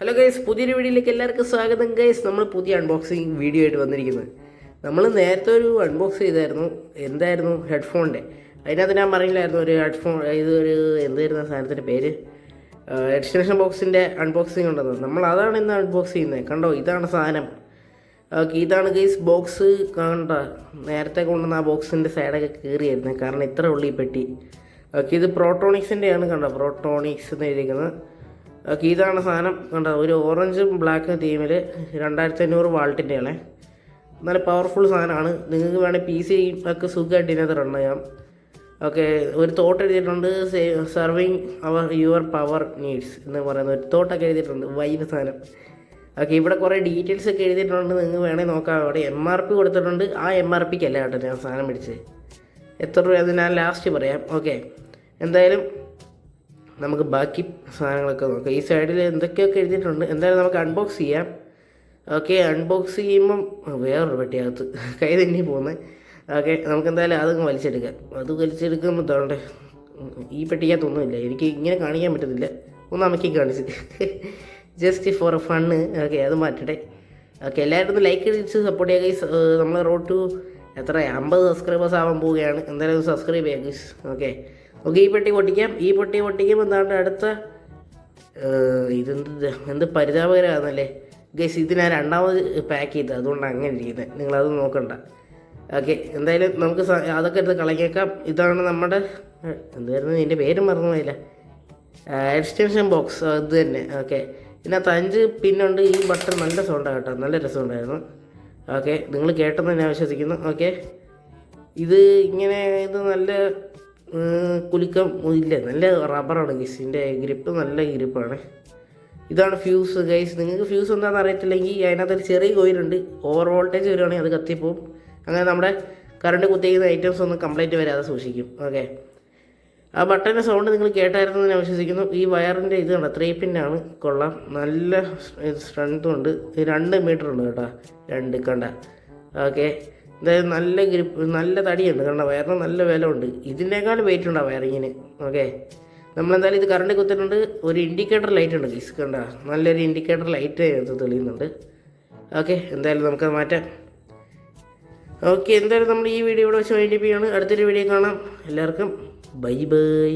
Hello guys, പുതിയൊരു വീഡിയോയിലേക്ക് എല്ലാവർക്കും സ്വാഗതം. ഗൈസ്, നമ്മൾ പുതിയ അൺബോക്സിങ് വീഡിയോ ആയിട്ട് വന്നിരിക്കുന്നത്. നമ്മൾ നേരത്തെ ഒരു അൺബോക്സ് ചെയ്തായിരുന്നു. എന്തായിരുന്നു? ഹെഡ്ഫോണിൻ്റെ. അതിനകത്ത് ഞാൻ പറഞ്ഞില്ലായിരുന്നു ഒരു ഹെഡ്ഫോൺ, ഇതൊരു എന്തായിരുന്നു സാധനത്തിൻ്റെ പേര്, എക്സ്റ്റൻഷൻ ബോക്സിൻ്റെ അൺബോക്സിങ് ഉണ്ടെന്ന്. നമ്മൾ അതാണ് ഇന്ന് അൺബോക്സ് ചെയ്യുന്നത്. കണ്ടോ, ഇതാണ് സാധനം. ഓക്കെ, ഇതാണ് ഗൈസ് ബോക്സ്. കണ്ട, നേരത്തെ കൊണ്ടുവന്ന ആ ബോക്സിൻ്റെ സൈഡൊക്കെ കീറിയായിരുന്നു, കാരണം ഇത്ര ഉള്ളി പെട്ടി. ഓക്കെ, ഇത് പ്രോട്ടോണിക്സിൻ്റെയാണ്. കണ്ടോ, പ്രോട്ടോണിക്സ് എന്ന് എഴുതിയിരിക്കുന്നത്. ഓക്കെ, ഇതാണ് സാധനം. കണ്ടോ, ഒരു ഓറഞ്ചും ബ്ലാക്ക് തീമിൽ 2500 വാൾട്ടിൻ്റെയാണ്. നല്ല പവർഫുൾ സാധനമാണ്. നിങ്ങൾക്ക് വേണമെങ്കിൽ PC ഒക്കെ സുഖമായിട്ട് ഇതിനകത്ത് റൺ ചെയ്യാം. ഓക്കെ, ഒരു തോട്ട് എഴുതിയിട്ടുണ്ട്, സർവിങ് യുവർ പവർ നീഡ്സ് എന്ന് പറയുന്ന ഒരു തോട്ടൊക്കെ എഴുതിയിട്ടുണ്ട്. വൈബ് സാധനം. ഓക്കെ, ഇവിടെ കുറേ ഡീറ്റെയിൽസ് ഒക്കെ എഴുതിയിട്ടുണ്ട്. നിങ്ങൾക്ക് വേണമെങ്കിൽ നോക്കാം. അവിടെ MRP കൊടുത്തിട്ടുണ്ട്. ആ MRPക്ക് അല്ല കേട്ടോ ഞാൻ സാധനം മേടിച്ചത്. എത്ര രൂപ അത് ഞാൻ ലാസ്റ്റ് പറയാം. ഓക്കെ, എന്തായാലും നമുക്ക് ബാക്കി സാധനങ്ങളൊക്കെ നോക്കാം. ഈ സൈഡിൽ എന്തൊക്കെയൊക്കെ എഴുതിയിട്ടുണ്ട്. എന്തായാലും നമുക്ക് അൺബോക്സ് ചെയ്യാം. ഓക്കെ, അൺബോക്സ് ചെയ്യുമ്പം വേറൊരു പെട്ടിയകത്ത് കൈ തന്നെ പോകുന്നത്. ഓക്കെ, നമുക്ക് എന്തായാലും അതങ്ങ് വലിച്ചെടുക്കാം. അത് വലിച്ചെടുക്കുമ്പോൾ തോണ്ടേ, ഈ പെട്ടിക്കകത്തൊന്നുമില്ല. എനിക്ക് ഇങ്ങനെ കാണിക്കാൻ പറ്റുന്നില്ല. ഒന്ന് അമക്കി കാണിച്ച് ജസ്റ്റ് ഫോർ ഫണ്ണ്. ഓക്കെ, അത് മാറ്റട്ടെ. ഓക്കെ, എല്ലാവരും ഒന്ന് ലൈക്ക് അടിച്ച് സപ്പോർട്ട് ചെയ്യുക ഗൈസ്. നമ്മൾ റോഡ് ടു എത്ര 50 സബ്സ്ക്രൈബേഴ്സ് ആവാൻ പോവുകയാണ്. എന്തായാലും ഒന്ന് സബ്സ്ക്രൈബ് ചെയ്യുക ഗൈസ്. ഓക്കെ, ഈ പെട്ടി പൊട്ടിക്കാം. ഈ പെട്ടി പൊട്ടിക്കുമ്പോൾ എന്താണ്ട് അടുത്ത എന്ത് പരിതാപകരമാണെന്നല്ലേ ഗൈസ്. ഇത് ഞാൻ രണ്ടാമത് പാക്ക് ചെയ്തത്, അതുകൊണ്ടാണ് അങ്ങനെ ഇരിക്കുന്നത്. നിങ്ങളത് നോക്കണ്ട. ഓക്കെ, എന്തായാലും നമുക്ക് അതൊക്കെ എടുത്ത് കളഞ്ഞേക്കാം. ഇതാണ് നമ്മുടെ എന്തായിരുന്നു ഇതിൻ്റെ പേര് മറന്നുപോയില്ല, എക്സ്റ്റൻഷൻ ബോക്സ്. അത് തന്നെ. ഓക്കെ, ഇതിനകത്ത് 5 പിന്നുണ്ട്. ഈ ബട്ടൺ നല്ല സൗണ്ടാണ് കേട്ടോ, നല്ല രസമുണ്ടായിരുന്നു. ഓക്കെ, നിങ്ങൾ കേട്ടെന്ന് ഞാൻ വിശ്വസിക്കുന്നു. ഓക്കെ, ഇത് ഇങ്ങനെ ഇത് നല്ല കുലുക്കം ഇല്ല, നല്ല റബ്ബറാണ് ഗൈസ്. ഇതിൻ്റെ ഗ്രിപ്പ് നല്ല ഗ്രിപ്പാണ്. ഇതാണ് ഫ്യൂസ് ഗൈസ്. നിങ്ങൾക്ക് ഫ്യൂസ് എന്താണെന്ന് അറിയത്തില്ലെങ്കിൽ അതിനകത്തൊരു ചെറിയ കോയിലുണ്ട്. ഓവർ വോൾട്ടേജ് വരുവാണെങ്കിൽ അത് കത്തിപ്പോവും. അങ്ങനെ നമ്മുടെ കറണ്ട് കുത്തിക്കുന്ന ഐറ്റംസ് ഒന്നും കംപ്ലൈൻറ്റ് വരാതെ സൂക്ഷിക്കും. ഓക്കെ, ആ ബട്ടൻ്റെ സൗണ്ട് നിങ്ങൾ കേട്ടായിരുന്നു ഞാൻ വിശ്വസിക്കുന്നു. ഈ വയറിൻ്റെ ഇത് കണ്ടോ, 3 പിന്നാണ്. കൊള്ളാം, നല്ല സ്ട്രെങ്ത്തും ഉണ്ട്. 2 മീറ്റർ ഉണ്ട് കേട്ടോ, 2 കണ്ട. ഓക്കെ, എന്തായാലും നല്ല ഗ്രിപ്പ്, നല്ല തടിയുണ്ട്. കണ്ട, വയറിന് നല്ല വില ഉണ്ട്. ഇതിനേക്കാളും വെയിറ്റ് ഉണ്ട് ആ വയറിങ്ങിന്. ഓക്കെ, നമ്മളെന്തായാലും ഇത് കറണ്ട് കുത്തിയിട്ടുണ്ട്. ഒരു ഇൻഡിക്കേറ്റർ ലൈറ്റ് ഉണ്ട് ഗൈസ്. കണ്ട, നല്ലൊരു ഇൻഡിക്കേറ്റർ ലൈറ്റ് ഇത് തെളിയുന്നുണ്ട്. ഓക്കെ, എന്തായാലും നമുക്കത് മാറ്റാം. ഓക്കെ, എന്തായാലും നമ്മൾ ഈ വീഡിയോ ഇവിടെ വെച്ച് വൈൻഡപ്പ് ചെയ്യാണ്. അടുത്തൊരു വീഡിയോ കാണാം. എല്ലാവർക്കും ബൈ ബൈ.